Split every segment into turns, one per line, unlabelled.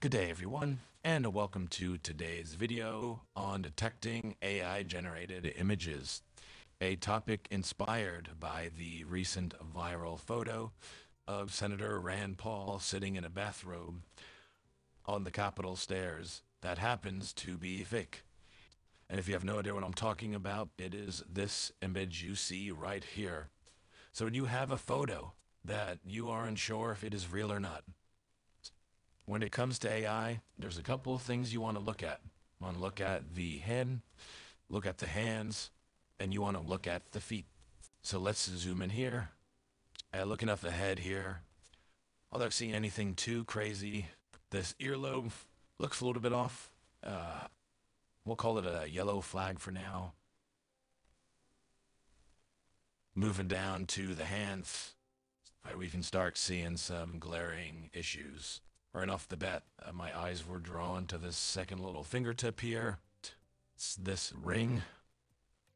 Good day everyone, and welcome to today's video on detecting AI-generated images, a topic inspired by the recent viral photo of Senator Rand Paul sitting in a bathrobe on the Capitol stairs that happens to be fake. And if you have no idea what I'm talking about, it is this image you see right here. So when you have a photo that you aren't sure if it is real or not, when it comes to AI, there's a couple of things you want to look at. You want to look at the head, look at the hands, and you want to look at the feet. So let's zoom in here. Looking at the head here, without seeing anything too crazy, this earlobe looks a little bit off. We'll call it a yellow flag for now. Moving down to the hands, we can start seeing some glaring issues. Right off the bat, my eyes were drawn to this second little fingertip here. It's this ring,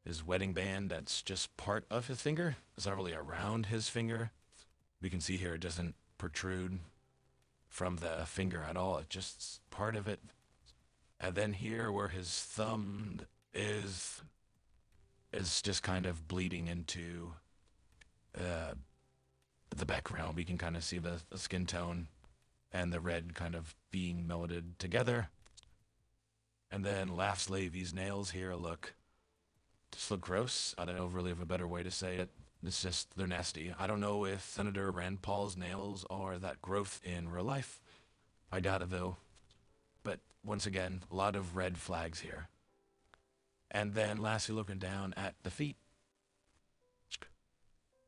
his wedding band that's just part of his finger. It's not really around his finger. We can see here it doesn't protrude from the finger at all. It's just part of it. And then here where his thumb is just kind of bleeding into the background. We can kind of see the skin tone and the red kind of being melded together. And then lastly, these nails here just look gross. I don't know really have a better way to say it. It's just, they're nasty. I don't know if Senator Rand Paul's nails are that growth in real life. I doubt it though. But once again, a lot of red flags here. And then lastly, looking down at the feet.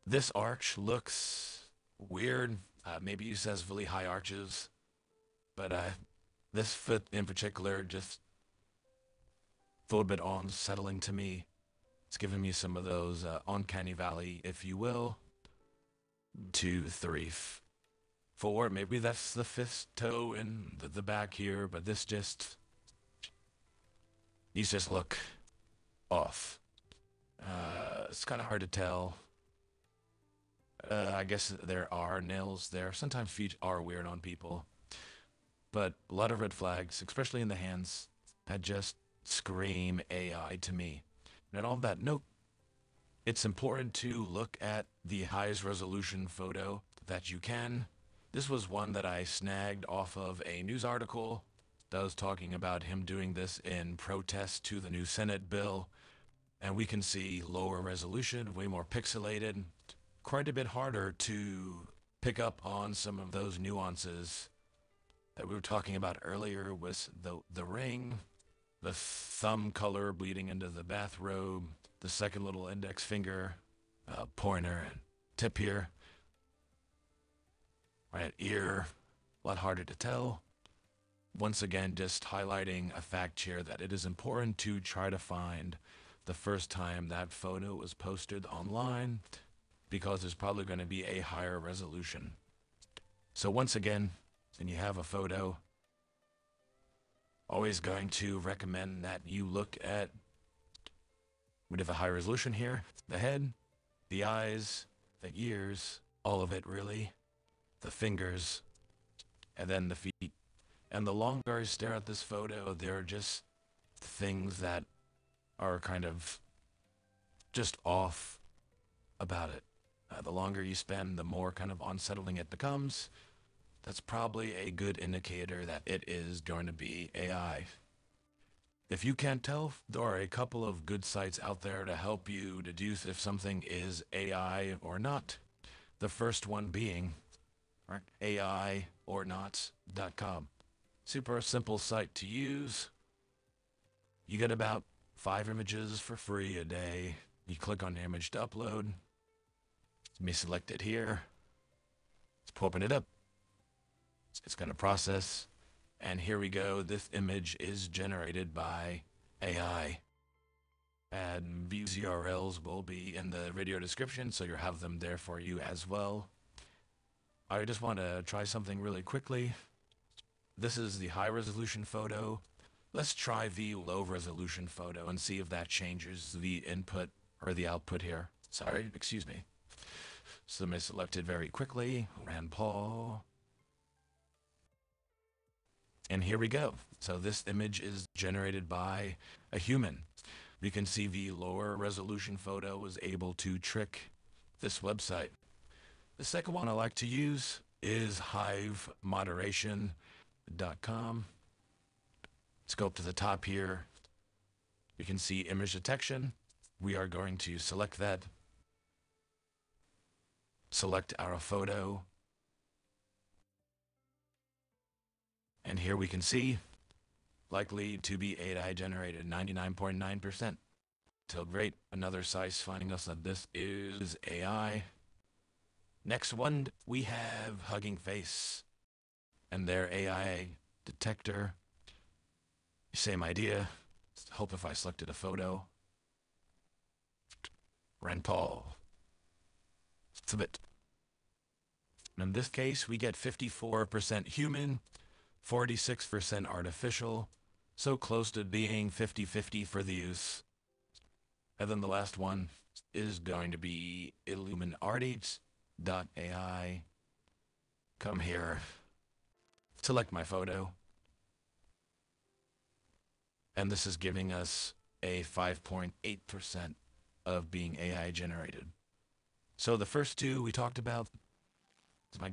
This arch looks weird. Maybe he says really high arches, but this foot in particular just a little bit unsettling to me. It's giving me some of those uncanny valley, if you will. 2, 3, 4. Maybe that's the fifth toe in the back here, but these just look off. It's kind of hard to tell. I guess there are nails there. Sometimes feet are weird on people. But a lot of red flags, especially in the hands, that just scream AI to me. And on that note, it's important to look at the highest resolution photo that you can. This was one that I snagged off of a news article that was talking about him doing this in protest to the new Senate bill. And we can see lower resolution, way more pixelated, quite a bit harder to pick up on some of those nuances that we were talking about earlier with the ring, the thumb color bleeding into the bathrobe, the second little index finger, pointer, and tip here. Right ear, a lot harder to tell. Once again, just highlighting a fact here that it is important to try to find the first time that photo was posted online, because there's probably going to be a higher resolution. So once again, when you have a photo, always going to recommend that you look at, we have a high resolution here, the head, the eyes, the ears, all of it really, the fingers, and then the feet. And the longer I stare at this photo, there are just things that are kind of just off about it. The longer you spend, the more kind of unsettling it becomes. That's probably a good indicator that it is going to be AI. If you can't tell, there are a couple of good sites out there to help you deduce if something is AI or not. The first one being AIornot.com. Super simple site to use. You get about 5 images for free a day. You click on the image to upload. Let me select it here. Let's open it up. It's going to process. And here we go. This image is generated by AI. And these URLs will be in the video description, so you'll have them there for you as well. I just want to try something really quickly. This is the high resolution photo. Let's try the low resolution photo and see if that changes the input or the output here. Sorry, excuse me. So let me select it very quickly. Rand Paul. And here we go. So this image is generated by a human. You can see the lower resolution photo was able to trick this website. The second one I like to use is hivemoderation.com. Let's go up to the top here. You can see image detection. We are going to select that. Select our photo. And here we can see likely to be AI generated 99.9%. So great, another site finding us that this is AI. Next one, we have Hugging Face and their AI detector. Same idea. Hope if I selected a photo. Rental. Submit. In this case, we get 54% human, 46% artificial, so close to being 50-50 for the use. And then the last one is going to be Illuminartists.ai. Come here, select my photo, and this is giving us a 5.8% of being AI generated. So the first two we talked about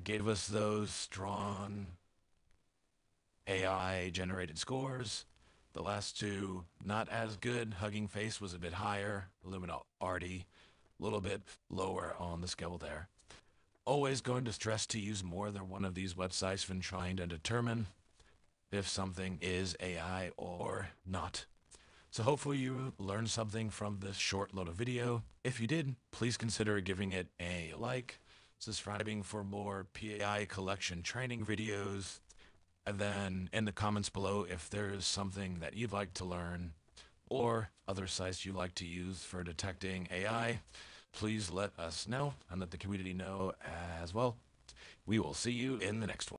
gave us those strong AI generated scores. The last two, not as good. Hugging Face was a bit higher. Illuminati, a little bit lower on the scale there. Always going to stress to use more than one of these websites when trying to determine if something is AI or not. So hopefully you learned something from this short little video. If you did, please consider giving it a like, subscribing for more PAI collection training videos, and then in the comments below if there is something that you'd like to learn or other sites you like to use for detecting AI, please let us know and let the community know as well. We will see you in the next one.